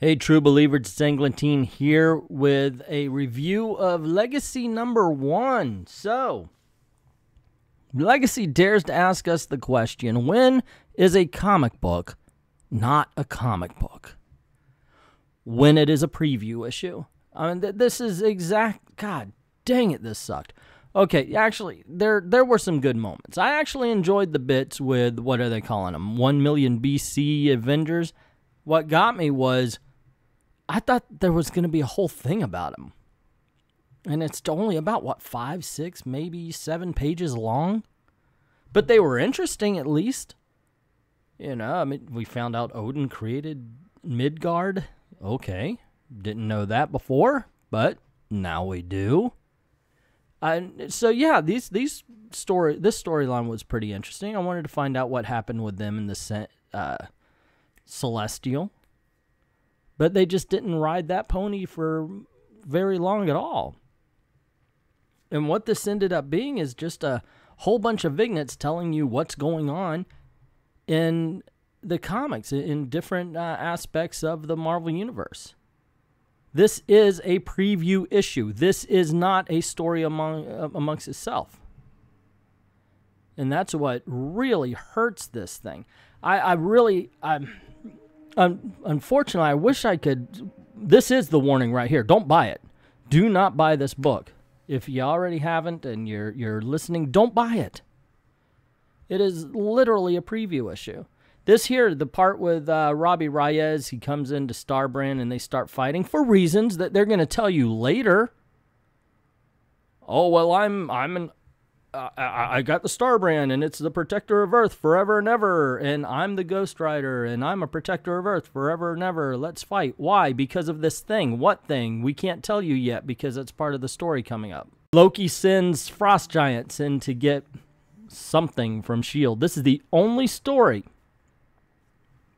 Hey, true believers, it's Englentine here with a review of Legacy #1. So, Legacy dares to ask us the question, when is a comic book not a comic book? When it is a preview issue. I mean, this is God dang it, this sucked. Okay, actually, there were some good moments. I actually enjoyed the bits with, what are they calling them, 1 million BC Avengers. What got me was, I thought there was going to be a whole thing about him. And it's only about, what, 5, 6, maybe 7 pages long? But they were interesting, at least. You know, I mean, we found out Odin created Midgard. Okay, didn't know that before, but now we do. So yeah, this storyline was pretty interesting. I wanted to find out what happened with them in the Celestial. But they just didn't ride that pony for very long at all. And what this ended up being is just a whole bunch of vignettes telling you what's going on in the comics, in different aspects of the Marvel Universe. This is a preview issue. This is not a story amongst itself. And that's what really hurts this thing. Unfortunately, I wish I could. This is the warning right here. Don't buy it. Do not buy this book. If you already haven't and you're listening, don't buy it. It is literally a preview issue. This here, the part with Robbie Reyes, he comes into Starbrand and they start fighting for reasons that they're going to tell you later. Oh, well, I got the Starbrand, and it's the protector of Earth forever and ever, and I'm the Ghost Rider, and I'm a protector of Earth forever and ever. Let's fight. Why? Because of this thing. What thing? We can't tell you yet because it's part of the story coming up. Loki sends frost giants in to get something from S.H.I.E.L.D. This is the only story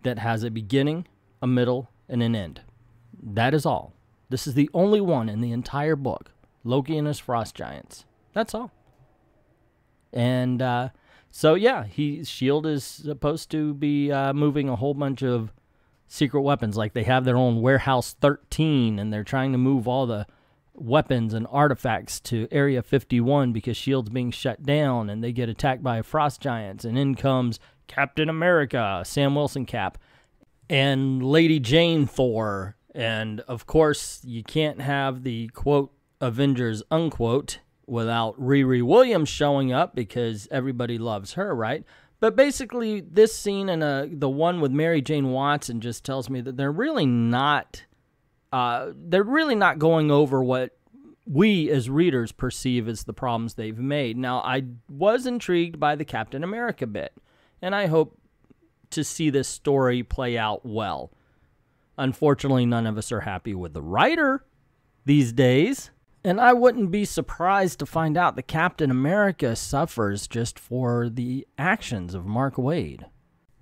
that has a beginning, a middle, and an end. That is all. This is the only one in the entire book. Loki and his frost giants. That's all. And so, yeah, S.H.I.E.L.D. is supposed to be moving a whole bunch of secret weapons. Like, they have their own Warehouse 13, and they're trying to move all the weapons and artifacts to Area 51 because S.H.I.E.L.D.'s being shut down, and they get attacked by frost giants. And in comes Captain America, Sam Wilson Cap, and Lady Jane Thor. And, of course, you can't have the, quote, Avengers, unquote, without Riri Williams showing up because everybody loves her, right? But basically, this scene and the one with Mary Jane Watson just tells me that they're really not going over what we as readers perceive as the problems they've made. Now, I was intrigued by the Captain America bit, and I hope to see this story play out well. Unfortunately, none of us are happy with the writer these days. And I wouldn't be surprised to find out that Captain America suffers just for the actions of Mark Waid.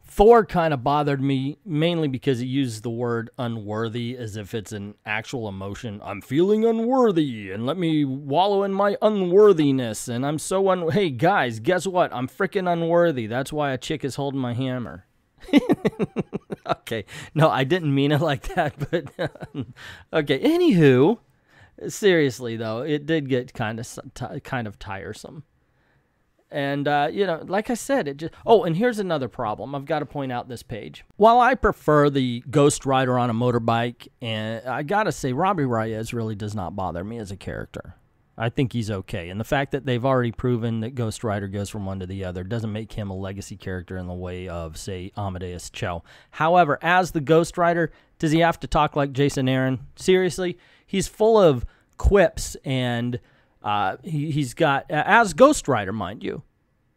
Thor kind of bothered me, mainly because he used the word unworthy as if it's an actual emotion. I'm feeling unworthy, and let me wallow in my unworthiness, and I'm so Hey, guys, guess what? I'm freaking unworthy. That's why a chick is holding my hammer. Okay, no, I didn't mean it like that, but okay, anywho. Seriously, though, it did get kind of tiresome. And, you know, like I said, it just... Oh, and here's another problem. I've got to point out this page. While I prefer the Ghost Rider on a motorbike, and I got to say, Robbie Reyes really does not bother me as a character. I think he's okay. And the fact that they've already proven that Ghost Rider goes from one to the other doesn't make him a legacy character in the way of, say, Amadeus Cho. However, as the Ghost Rider, does he have to talk like Jason Aaron? Seriously? He's full of quips, and he's got, as Ghost Rider, mind you,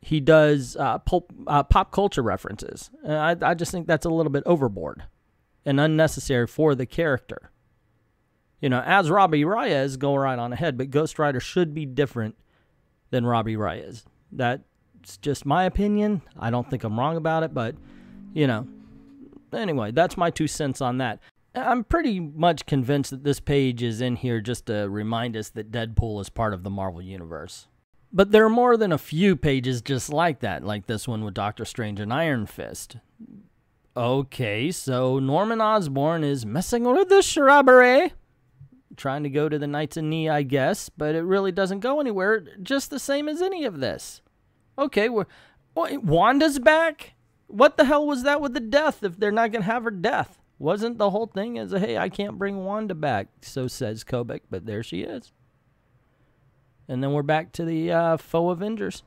he does pop culture references. I just think that's a little bit overboard and unnecessary for the character. You know, as Robbie Reyes, go right on ahead, but Ghost Rider should be different than Robbie Reyes. That's just my opinion. I don't think I'm wrong about it, but, you know, anyway, that's my 2 cents on that. I'm pretty much convinced that this page is in here just to remind us that Deadpool is part of the Marvel Universe. But there are more than a few pages just like that, like this one with Doctor Strange and Iron Fist. okay, so Norman Osborn is messing with the shrubbery, trying to go to the Knights of Ni, I guess, but it really doesn't go anywhere, just the same as any of this. Okay, Wanda's back? What the hell was that with the death if they're not going to have her death? Wasn't the whole thing as hey, I can't bring Wanda back, so says Kobik, but there she is. And then we're back to the faux Avengers.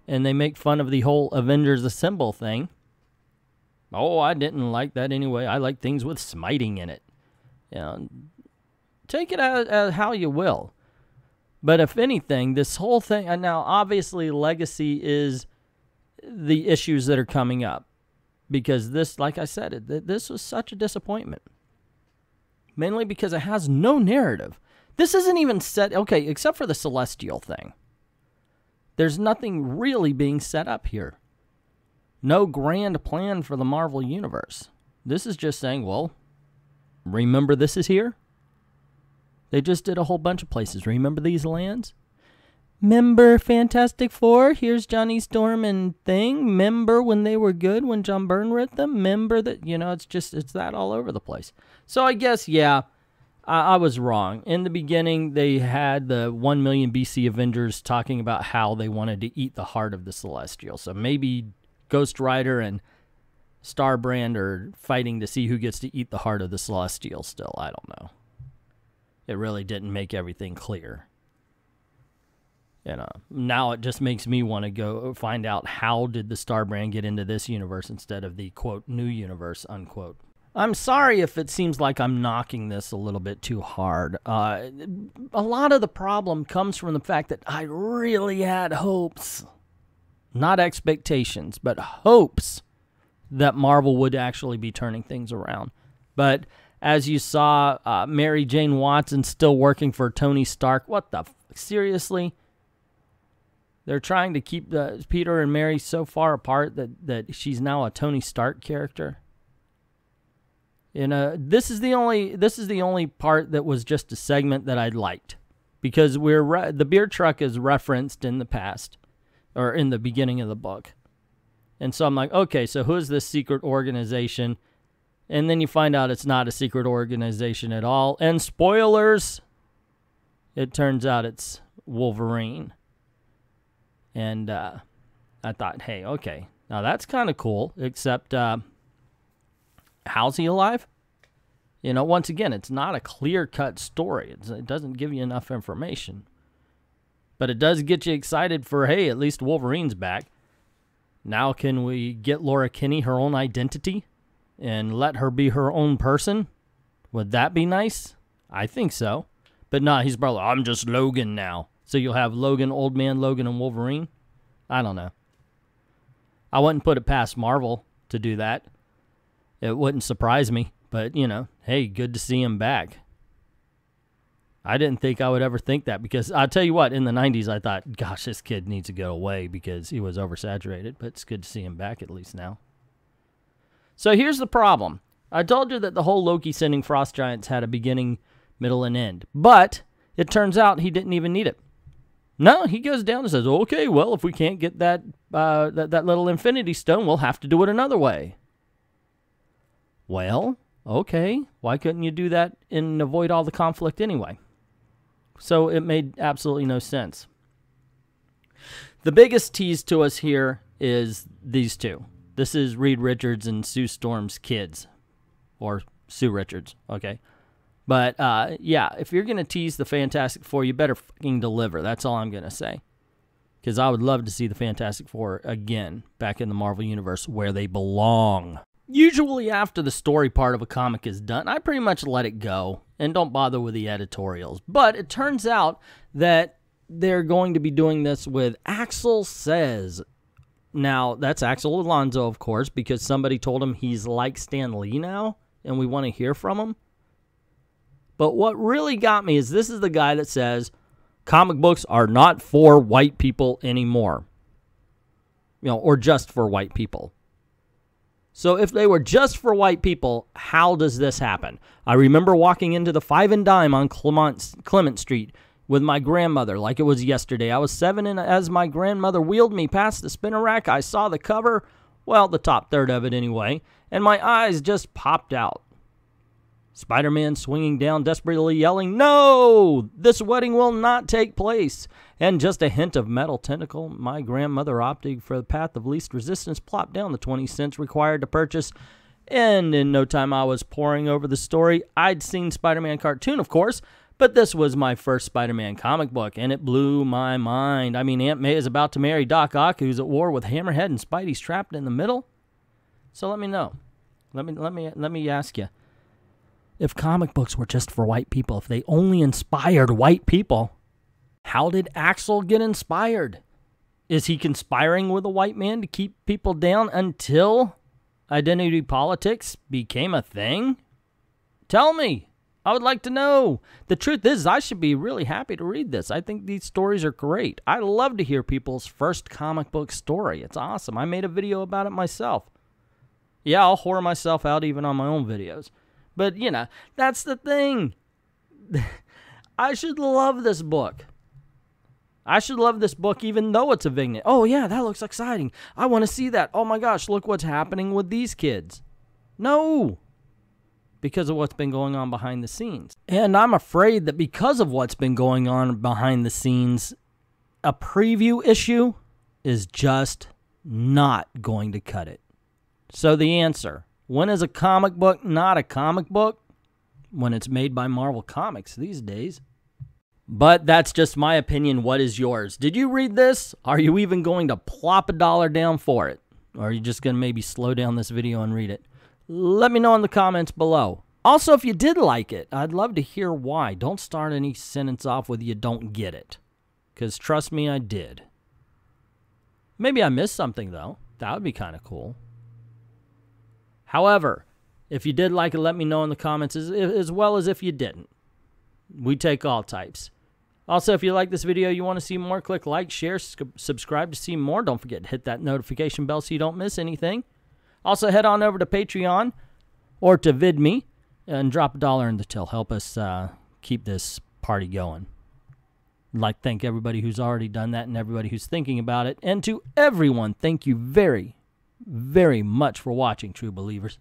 And they make fun of the whole Avengers Assemble thing. Oh, I didn't like that anyway. I like things with smiting in it. You know, take it as how you will. But if anything, this whole thing, and now obviously legacy is the issues that are coming up. Because this, like I said, this was such a disappointment. Mainly because it has no narrative. This isn't even set, okay, except for the Celestial thing. There's nothing really being set up here. No grand plan for the Marvel Universe. This is just saying, well, remember this is here? They just did a whole bunch of places. Remember these lands? Remember Fantastic Four? Here's Johnny Storm and Thing. Remember when they were good, when John Byrne wrote them? Remember that, it's that all over the place. So I guess, yeah, I was wrong. In the beginning, they had the 1 million BC Avengers talking about how they wanted to eat the heart of the Celestial. So maybe Ghost Rider and Starbrand are fighting to see who gets to eat the heart of the Celestial still. I don't know. It really didn't make everything clear. Now it just makes me want to go find out how did the Starbrand get into this universe instead of the, quote, new universe, unquote. I'm sorry if it seems like I'm knocking this a little bit too hard. A lot of the problem comes from the fact that I really had hopes, not expectations, but hopes that Marvel would actually be turning things around. But as you saw, Mary Jane Watson still working for Tony Stark. What the seriously? They're trying to keep Peter and Mary so far apart that she's now a Tony Stark character. This is the only part that was just a segment that I liked, because the beer truck is referenced in the past, or in the beginning of the book, and so I'm like, okay, so who's this secret organization? And then you find out it's not a secret organization at all, and spoilers, it turns out it's Wolverine. And I thought, hey, okay, now that's kind of cool, except how's he alive? Once again, it's not a clear-cut story. It doesn't give you enough information. But it does get you excited for, hey, at least Wolverine's back. Now can we get Laura Kinney her own identity and let her be her own person? Would that be nice? I think so. But no, he's probably, I'm just Logan now. So you'll have Logan, Old Man Logan, and Wolverine? I don't know. I wouldn't put it past Marvel to do that. It wouldn't surprise me. But, hey, good to see him back. I didn't think I would ever think that, because I'll tell you what, in the 90s I thought, gosh, this kid needs to go away because he was oversaturated. But it's good to see him back at least now. So here's the problem. I told you that the whole Loki sending frost giants had a beginning, middle, and end. But it turns out he didn't even need it. No, he goes down and says, okay, well, if we can't get that little Infinity Stone, we'll have to do it another way. Well, okay, why couldn't you do that and avoid all the conflict anyway? So it made absolutely no sense. The biggest tease to us here is these two. This is Reed Richards and Sue Storm's kids, or Sue Richards, okay? But, yeah, if you're going to tease the Fantastic Four, you better fucking deliver. That's all I'm going to say. Because I would love to see the Fantastic Four again back in the Marvel Universe where they belong. Usually after the story part of a comic is done, I pretty much let it go and don't bother with the editorials. But it turns out that they're going to be doing this with Axel Says. Now, that's Axel Alonso, of course, because somebody told him he's like Stan Lee now, and we want to hear from him. But what really got me is this is the guy that says comic books are not for white people anymore. Or just for white people. So if they were just for white people, how does this happen? I remember walking into the Five and Dime on Clement Street with my grandmother like it was yesterday. I was 7, and as my grandmother wheeled me past the spinner rack, I saw the cover. Well, the top third of it anyway, and my eyes just popped out. Spider-Man swinging down, desperately yelling, "No! This wedding will not take place!" And just a hint of metal tentacle, my grandmother opting for the path of least resistance, plopped down the 20 cents required to purchase, and in no time I was poring over the story. I'd seen Spider-Man cartoon, of course, but this was my first Spider-Man comic book, and it blew my mind. I mean, Aunt May is about to marry Doc Ock, who's at war with Hammerhead, and Spidey's trapped in the middle. So let me know. Let me ask you. If comic books were just for white people, if they only inspired white people, how did Axel get inspired? Is he conspiring with a white man to keep people down until identity politics became a thing? Tell me. I would like to know. The truth is, I should be really happy to read this. I think these stories are great. I love to hear people's first comic book story. It's awesome. I made a video about it myself. Yeah, I'll whore myself out even on my own videos. But, you know, that's the thing. I should love this book. I should love this book even though it's a vignette. Oh, yeah, that looks exciting. I want to see that. Oh, my gosh, look what's happening with these kids. No. Because of what's been going on behind the scenes. And I'm afraid that because of what's been going on behind the scenes, a preview issue is just not going to cut it. So the answer, when is a comic book not a comic book? When it's made by Marvel Comics these days. But that's just my opinion. What is yours? Did you read this? Are you even going to plop $1 down for it? Or are you just going to maybe slow down this video and read it? Let me know in the comments below. Also, if you did like it, I'd love to hear why. Don't start any sentence off with "you don't get it." Because trust me, I did. Maybe I missed something, though. That would be kind of cool. However, if you did like it, let me know in the comments, as well as if you didn't. We take all types. Also, if you like this video, you want to see more, click like, share, subscribe to see more. Don't forget to hit that notification bell so you don't miss anything. Also, head on over to Patreon or to VidMe and drop $1 in the till. Help us keep this party going. I'd like to thank everybody who's already done that and everybody who's thinking about it. And to everyone, thank you very, very much for watching, true believers.